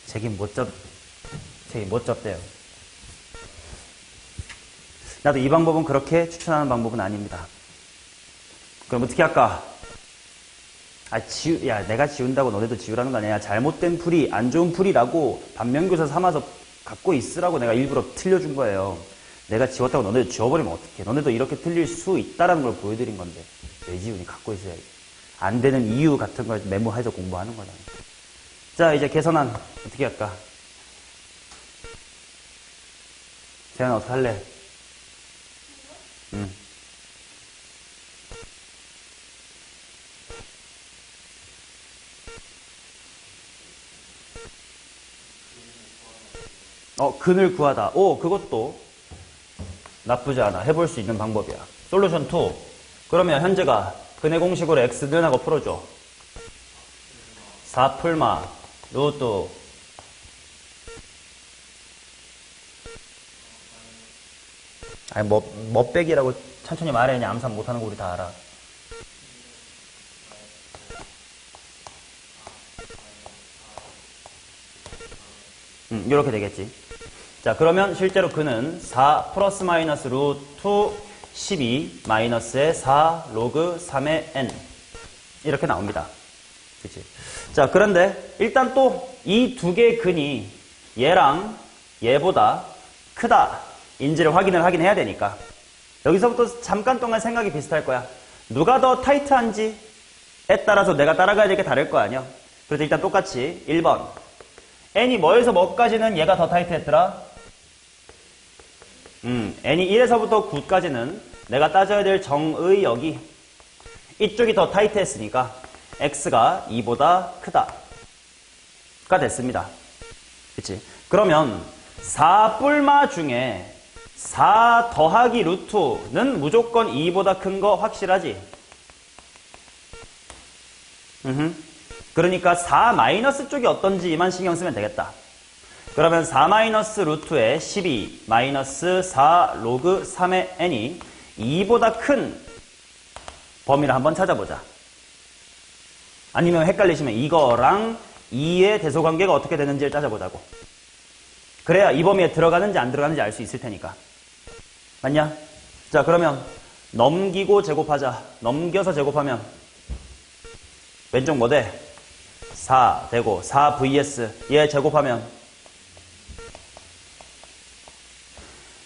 책임 못 졌대요. 나도 이 방법은 그렇게 추천하는 방법은 아닙니다. 그럼 어떻게 할까? 야, 내가 지운다고 너네도 지우라는 거 아니야. 잘못된 풀이, 안 좋은 풀이라고 반면교사 삼아서 갖고 있으라고 내가 일부러 틀려준 거예요. 내가 지웠다고 너네도 지워버리면 어떡해. 너네도 이렇게 틀릴 수 있다는 걸 보여드린 건데. 왜 지우니? 갖고 있어야지. 안 되는 이유 같은 걸 메모해서 공부하는 거잖아. 자, 이제 개선안 어떻게 할까? 재현아, 어떻게 할래? 응. 근을 구하다. 그것도 나쁘지 않아. 해볼 수 있는 방법이야. 솔루션 2. 그러면 현재가 근의 공식으로 x는 하고 풀어줘. 4풀마 루트 아니 뭐 빼기라고 천천히 말해. 그냥 암산 못하는 거 우리 다 알아. 이렇게 되겠지. 자, 그러면 실제로 그는 4 플러스 마이너스 루트 12 마이너스의 4 로그 3의 n 이렇게 나옵니다. 그치? 자, 그런데 일단 또 이 두 개의 근이 얘랑 얘보다 크다 인지를 확인을 하긴 해야 되니까 여기서부터 잠깐 동안 생각이 비슷할 거야. 누가 더 타이트한지에 따라서 내가 따라가야 될 게 다를 거 아니야. 그래서 일단 똑같이 1번 n이 뭐에서 뭐까지는 얘가 더 타이트했더라? n이 1에서부터 9까지는 내가 따져야 될 정의역이 이쪽이 더 타이트했으니까 x가 2보다 크다가 됐습니다. 그치? 그러면 4뿔마 중에 4 더하기 루트는 무조건 2보다 큰 거 확실하지? 그러니까 4 마이너스 쪽이 어떤지만 신경 쓰면 되겠다. 그러면 4 마이너스 루트의 12 마이너스 4 로그 3의 n이 2보다 큰 범위를 한번 찾아보자. 아니면 헷갈리시면 이거랑 2의 대소관계가 어떻게 되는지를 따져보자고. 그래야 이 범위에 들어가는지 안 들어가는지 알 수 있을 테니까. 맞냐? 자, 그러면 넘기고 제곱하자. 넘겨서 제곱하면 왼쪽 뭐 돼? 4 되고 4 vs 얘 제곱하면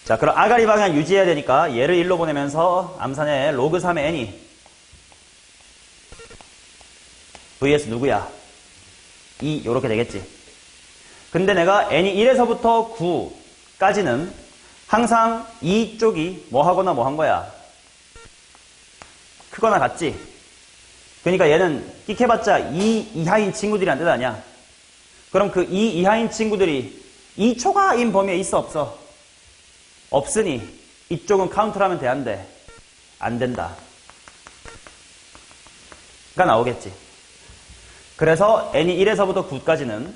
자, 그럼 아가리 방향 유지해야 되니까 얘를 1로 보내면서 암산의 로그 3의 n이 vs 누구야? 2 요렇게 되겠지. 근데 내가 n이 1에서부터 9까지는 항상 이쪽이 뭐 하거나 뭐 한 거야? 크거나 같지? 그러니까 얘는 끽해봤자 2 이하인 친구들이란 뜻 아니야? 그럼 그 2 이하인 친구들이 2 초과인 범위에 있어 없어? 없으니 이쪽은 카운트를 하면 돼안돼? 안 된다. 가 나오겠지. 그래서 n이 1에서부터 9까지는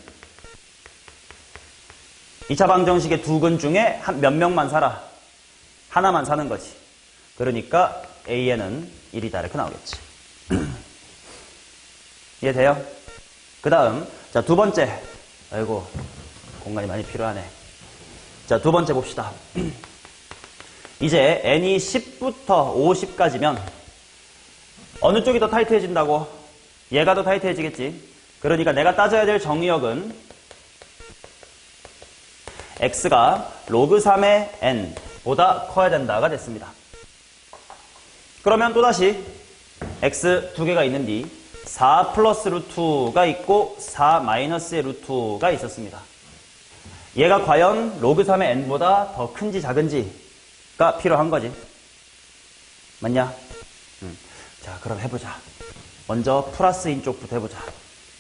2차 방정식의 두 근 중에 몇 명만 살아? 하나만 사는 거지. 그러니까 AN은 1이다 이렇게 나오겠지. 이해돼요? 끝. 그 다음, 자, 두 번째. 아이고, 공간이 많이 필요하네. 자, 두 번째 봅시다. 이제 n이 10부터 50까지면 어느 쪽이 더 타이트해진다고? 얘가 더 타이트해지겠지. 그러니까 내가 따져야 될 정의역은 x가 로그 3의 n보다 커야 된다가 됐습니다. 그러면 또다시 x 두 개가 있는데 4 플러스 루트가 있고 4 마이너스의 루트가 있었습니다. 얘가 과연 로그 3의 n보다 더 큰지 작은지가 필요한 거지. 맞냐? 자, 그럼 해보자. 먼저 플러스인 쪽부터 해보자.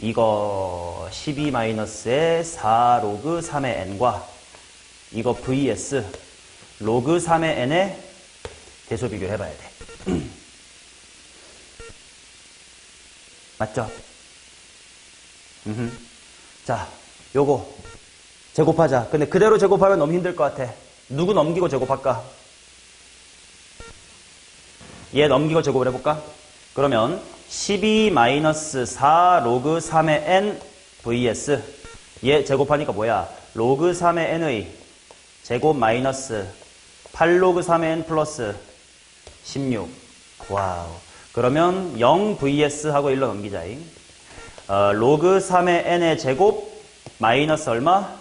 이거 12 마이너스의 4 로그 3의 n과 이거 vs 로그 3의 n의 대소 비교를 해봐야 돼. 맞죠? 자, 요거 제곱하자. 근데 그대로 제곱하면 너무 힘들 것 같아. 누구 넘기고 제곱할까? 얘 넘기고 제곱을 해볼까? 그러면 12-4 로그 3의 n vs 얘 제곱하니까 뭐야? 로그 3의 n의 제곱 마이너스 8 로그 3의 n 플러스 16. 와우. 그러면 0 vs 하고 1로 넘기자. 로그 3의 n의 제곱 마이너스 얼마?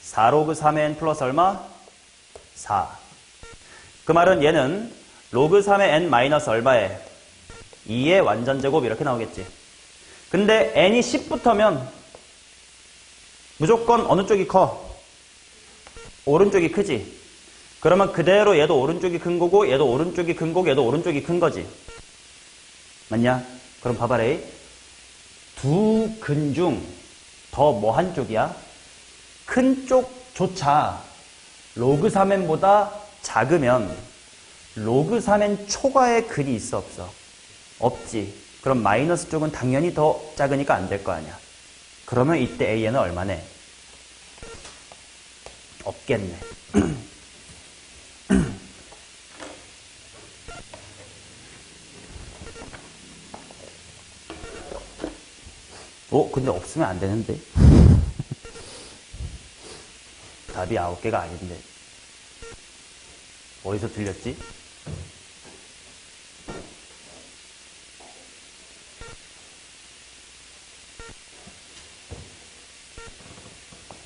4 로그 3의 n 플러스 얼마? 4. 그 말은 얘는 로그 3의 n 마이너스 얼마에 2의 완전 제곱 이렇게 나오겠지. 근데 n이 10부터면 무조건 어느 쪽이 커? 오른쪽이 크지. 그러면 그대로 얘도 오른쪽이 큰 거고 얘도 오른쪽이 큰 거고 얘도 오른쪽이 큰 거지. 맞냐? 그럼 봐봐라. 두 근 중 더 뭐 한 쪽이야? 큰 쪽조차 로그 3n보다 작으면 로그 3n 초과의 근이 있어 없어? 없지. 그럼 마이너스 쪽은 당연히 더 작으니까 안 될 거 아니야. 그러면 이때 AN은 얼마네? 없겠네. 근데 없으면 안 되는데. 답이 9개가 아닌데. 어디서 들렸지?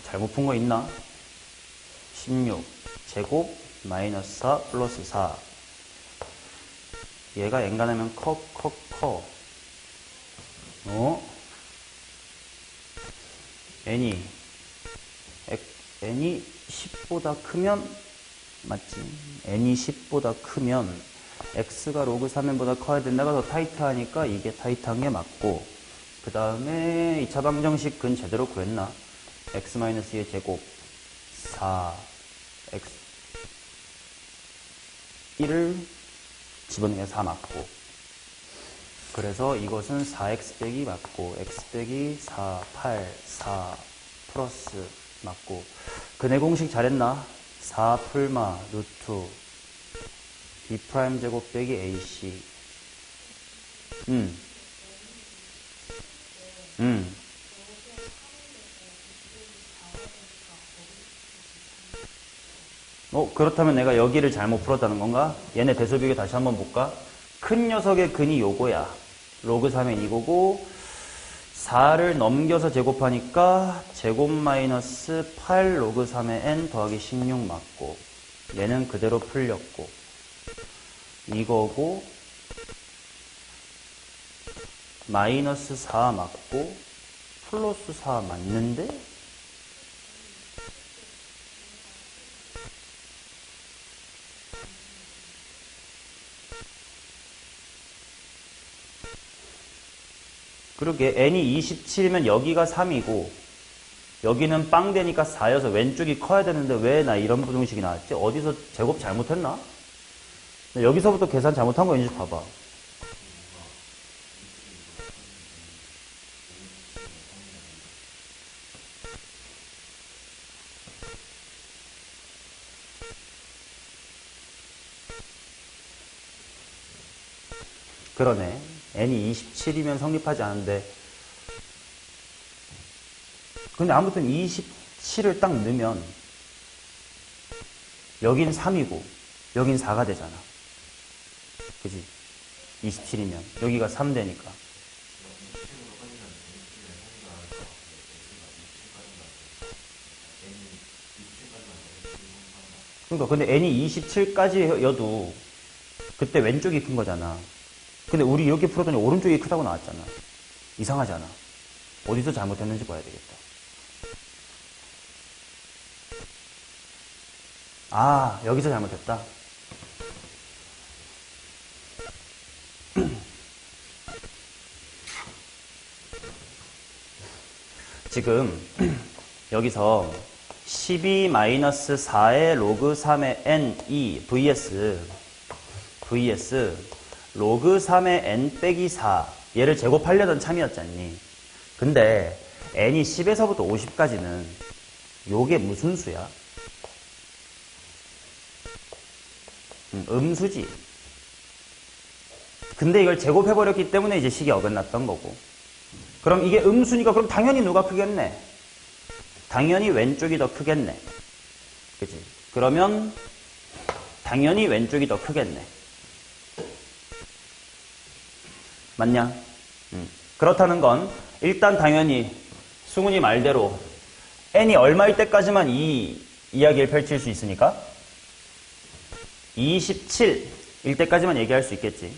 잘못 푼 거 있나? 16 제곱 마이너스 4 플러스 4. 얘가 엔간하면 커. n이 10보다 크면 맞지? n이 10보다 크면 x가 로그 3n보다 커야 된다가 더 타이트하니까 이게 타이트한 게 맞고, 그 다음에 2차 방정식 근 제대로 구했나? x-2의 제곱 4 x 1을 집어넣으면 4 맞고, 그래서 이것은 4x 빼기 맞고 x 빼기 4 8 4 플러스 맞고, 근해 공식 잘했나? 4 풀마 루트 b 프라임 제곱 빼기 ac. 그렇다면 내가 여기를 잘못 풀었다는 건가? 얘네 대소비교 다시 한번 볼까? 큰 녀석의 근이 요거야. 로그 3은 이거고 4를 넘겨서 제곱하니까 제곱 마이너스 8 로그 3의 n 더하기 16 맞고, 얘는 그대로 풀렸고, 이거고 마이너스 4 맞고 플러스 4 맞는데? 그러게 n이 27이면 여기가 3이고 여기는 빵 되니까 4여서 왼쪽이 커야 되는데 왜 나 이런 부등식이 나왔지? 어디서 제곱 잘못했나? 여기서부터 계산 잘못한 거 있는지 봐봐. 그러네. n이 27이면 성립하지 않은데 근데 아무튼 27을 딱 넣으면 여긴 3이고 여긴 4가 되잖아. 그지? 27이면 여기가 3 되니까. 그러니까 근데 n이 27까지여도 그때 왼쪽이 큰 거잖아. 근데 우리 이렇게 풀었더니 오른쪽이 크다고 나왔잖아. 이상하잖아. 어디서 잘못했는지 봐야 되겠다. 아, 여기서 잘못했다. 지금 여기서 12-4의 로그 3의 n2 vs 로그 3의 n 빼기 4 얘를 제곱하려던 참이었잖니. 근데 n이 10에서부터 50까지는 요게 무슨 수야? 음수지. 근데 이걸 제곱해버렸기 때문에 이제 식이 어긋났던 거고. 그럼 이게 음수니까 그럼 당연히 누가 크겠네? 당연히 왼쪽이 더 크겠네. 그치? 그러면 당연히 왼쪽이 더 크겠네. 맞냐? 그렇다는 건 일단 당연히 승훈이 말대로 n이 얼마일 때까지만 이 이야기를 펼칠 수 있으니까 27일 때까지만 얘기할 수 있겠지.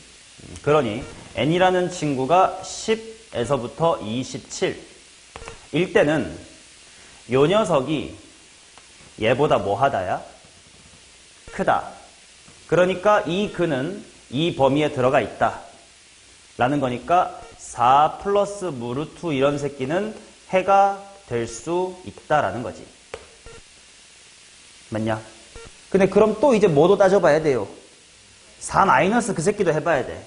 그러니 n이라는 친구가 10에서부터 27일 때는 요 녀석이 얘보다 뭐하다야? 크다. 그러니까 이 근은 이 범위에 들어가 있다. 라는 거니까 4 플러스 무르트 이런 새끼는 해가 될 수 있다라는 거지. 맞냐? 근데 그럼 또 이제 뭐도 따져봐야 돼요. 4 마이너스 그 새끼도 해봐야 돼.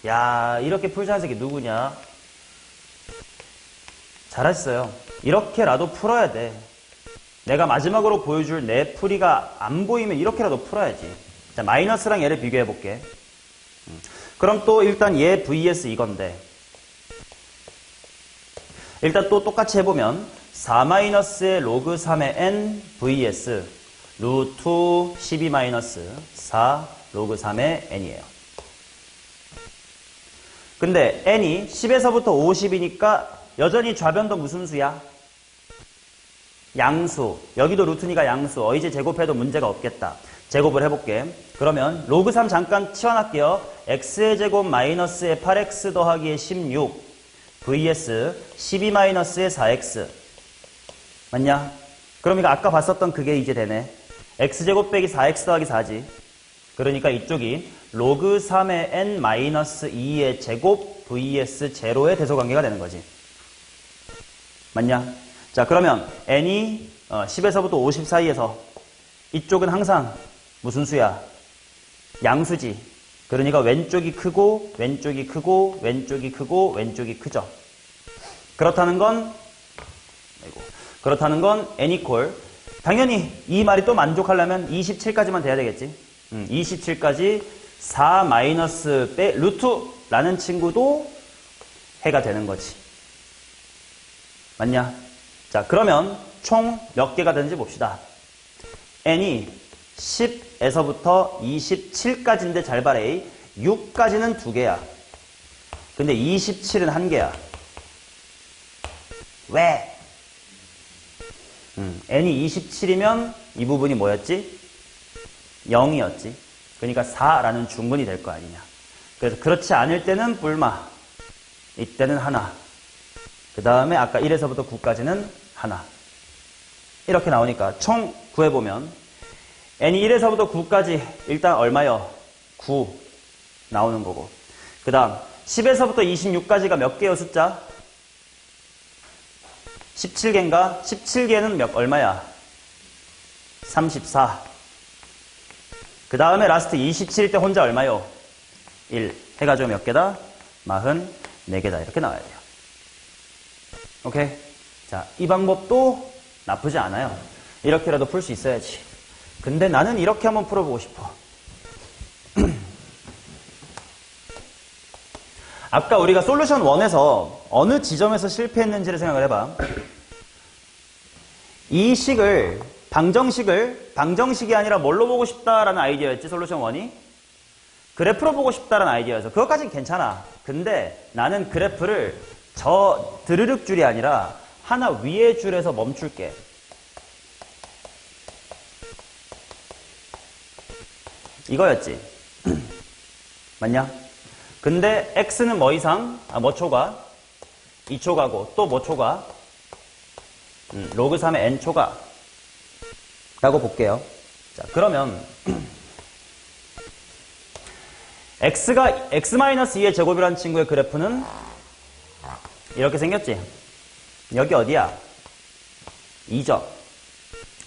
야, 이렇게 풀자는 새끼 누구냐? 잘했어요. 이렇게라도 풀어야 돼. 내가 마지막으로 보여줄 내 풀이가 안 보이면 이렇게라도 풀어야지. 자, 마이너스랑 얘를 비교해볼게. 그럼 또 일단 얘 vs 이건데 일단 또 똑같이 해보면 4-의 로그 3의 n vs 루트 12-4 로그 3의 n이에요. 근데 n이 10에서부터 50이니까 여전히 좌변도 무슨 수야? 양수. 여기도 루트니까 양수. 이제 제곱해도 문제가 없겠다. 제곱을 해볼게. 그러면 로그 3 잠깐 치워놨게요. x의 제곱 마이너스의 8x 더하기의 16 vs 12-의 4x. 맞냐? 그럼 이거 아까 봤었던 그게 이제 되네. x제곱 빼기 4x 더하기 4지. 그러니까 이쪽이 로그 3의 n-2의 제곱 vs 제로의 대소관계가 되는 거지. 맞냐? 자, 그러면 n이 10에서부터 50 사이에서 이쪽은 항상 무슨 수야? 양수지. 그러니까 왼쪽이 크고 왼쪽이 크고 왼쪽이 크고 왼쪽이 크죠. 그렇다는 건 n 이퀄 당연히 이 말이 또 만족하려면 27까지만 돼야 되겠지. 27까지 4 마이너스 빼 루트라는 친구도 해가 되는 거지. 맞냐? 자, 그러면 총 몇 개가 되는지 봅시다. n이 10에서부터 27까지인데 잘 봐래. 6까지는 2개야. 근데 27은 1개야. 왜? n이 27이면 이 부분이 뭐였지? 0이었지. 그러니까 4라는 중근이 될 거 아니냐. 그래서 그렇지 않을 때는 뿔마. 이때는 하나. 그 다음에 아까 1에서부터 9까지는 하나. 이렇게 나오니까 총 구해보면 n이 1에서부터 9까지 일단 얼마요? 9 나오는 거고. 그 다음 10에서부터 26까지가 몇 개요 숫자? 17개인가? 17개는 얼마야? 34. 그 다음에 라스트 27일 때 혼자 얼마요? 1. 해가지고 몇 개다? 44개다. 이렇게 나와야 돼요. 오케이? 자, 이 방법도 나쁘지 않아요. 이렇게라도 풀 수 있어야지. 근데 나는 이렇게 한번 풀어보고 싶어. 아까 우리가 솔루션 1에서 어느 지점에서 실패했는지를 생각을 해봐. 이 식을, 방정식이 아니라 뭘로 보고 싶다라는 아이디어였지, 솔루션 1이? 그래프로 보고 싶다라는 아이디어여서. 그것까지는 괜찮아. 근데 나는 그래프를 저 드르륵 줄이 아니라 하나 위의 줄에서 멈출게. 이거였지. 맞냐? 근데 x는 뭐 이상? 뭐 초가? 2초가고 또 뭐 초가? 로그 3의 n초가 라고 볼게요. 자, 그러면 x가 x-2의 제곱이라는 친구의 그래프는 이렇게 생겼지. 여기 어디야? 2점.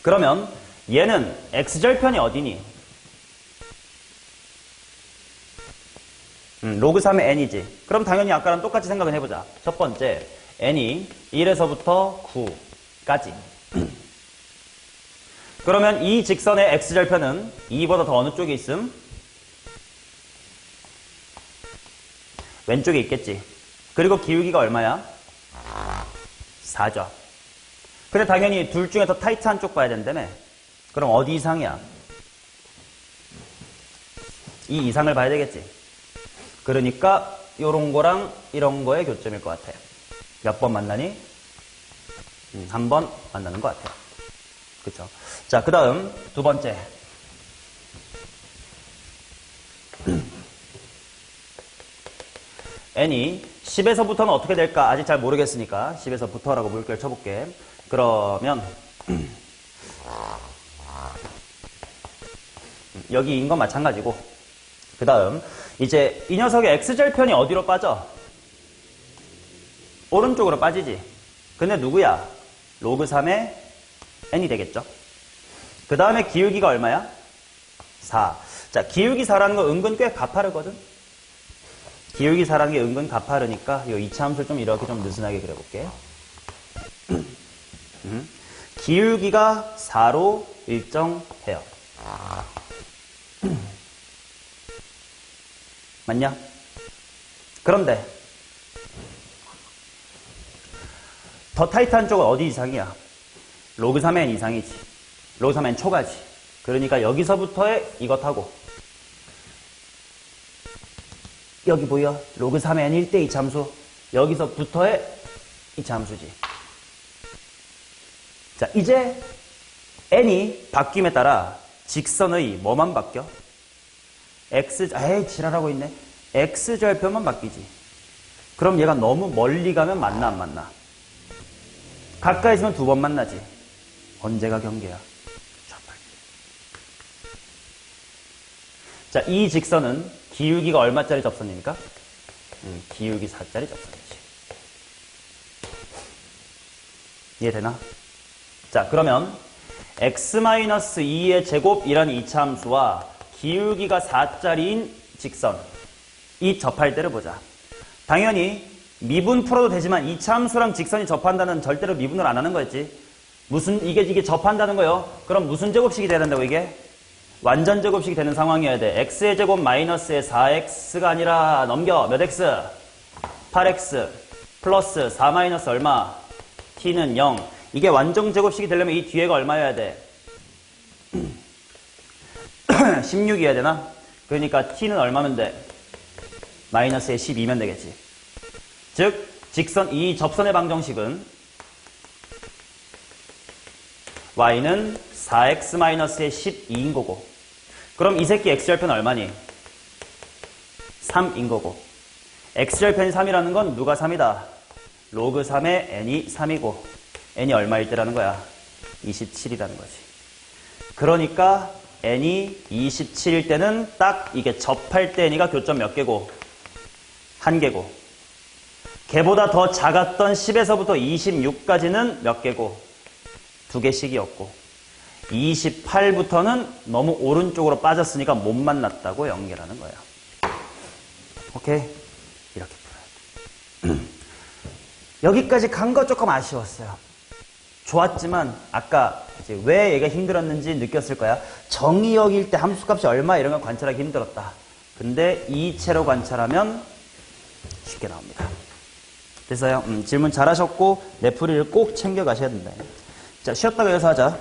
그러면 얘는 x절편이 어디니? 로그 3의 n이지. 그럼 당연히 아까랑 똑같이 생각을 해보자. 첫 번째, n이 1에서부터 9까지. 그러면 이 직선의 x절편은 2보다 더 어느 쪽에 있음? 왼쪽에 있겠지. 그리고 기울기가 얼마야? 4죠. 근데 당연히 둘 중에 더 타이트한 쪽 봐야 된다며. 그럼 어디 이상이야? 이 이상을 봐야 되겠지. 그러니까 요런 거랑 이런 거의 교점일 것 같아요. 몇 번 만나니? 한 번 만나는 것 같아요. 그쵸? 자, 그 다음 두 번째. n이 10에서부터는 어떻게 될까? 아직 잘 모르겠으니까 10에서부터라고 물결 쳐볼게. 그러면 여기인 건 마찬가지고, 그 다음 이제 이 녀석의 x절편이 어디로 빠져? 오른쪽으로 빠지지. 근데 누구야? 로그 3의 n이 되겠죠. 그 다음에 기울기가 얼마야? 4. 자, 기울기 4라는 거 은근 꽤 가파르거든. 기울기 4라는 게 은근 가파르니까 이 이차함수를 좀 이렇게 좀 느슨하게 그려볼게. 기울기가 4로 일정해요. 맞냐? 그런데 더 타이트한 쪽은 어디 이상이야? 로그 3의 n 이상이지. 로그 3의 n 초가지. 그러니까 여기서부터의 이것하고 여기 보여? 로그 3의 n 1대 이차함수. 여기서부터의 이차함수지. 자, 이제 n이 바뀜에 따라 직선의 뭐만 바뀌어? 지랄하고 있네. x절편만 바뀌지. 그럼 얘가 너무 멀리 가면 만나 안 만나? 가까이 있으면 두 번 만나지. 언제가 경계야? 자, 이 직선은 기울기가 얼마짜리 접선입니까? 기울기 4짜리 접선이지. 이해되나? 자, 그러면 x-2의 제곱이라는 이차함수와 기울기가 4짜리인 직선, 이 접할 때를 보자. 당연히 미분 풀어도 되지만 이차함수랑 직선이 접한다는 절대로 미분을 안 하는 거였지. 이게 접한다는 거요. 그럼 무슨 제곱식이 돼야 된다고 이게? 완전 제곱식이 되는 상황이어야 돼. x의 제곱 마이너스의 4x가 아니라 넘겨. 몇 x? 8x 플러스 4 마이너스 얼마? t는 0. 이게 완전 제곱식이 되려면 이 뒤에가 얼마여야 돼? 16이어야 되나? 그러니까 t는 얼마면 돼? 마이너스의 12면 되겠지. 즉 이 접선의 방정식은 y는 4x-의 12인 거고, 그럼 이 새끼 x절편 얼마니? 3인 거고, x절편이 3이라는 건 누가 3이다? 로그 3의 n이 3이고 n이 얼마일 때라는 거야? 27이라는 거지. 그러니까 n이 27일 때는 딱 이게 접할 때 n이가 교점 몇 개고? 1개고, 걔보다 더 작았던 10에서부터 26까지는 몇 개고? 2개씩이었고, 28부터는 너무 오른쪽으로 빠졌으니까 못 만났다고 연결하는 거야. 오케이? 이렇게 풀어요. 여기까지 간 거 조금 아쉬웠어요. 좋았지만 아까 이제 왜 얘가 힘들었는지 느꼈을 거야. 정의역일 때 함수값이 얼마 이런 걸 관찰하기 힘들었다. 근데 이체로 관찰하면 쉽게 나옵니다. 됐어요? 질문 잘하셨고 내 풀이를 꼭 챙겨가셔야 된다. 자, 쉬었다가 여기서 하자.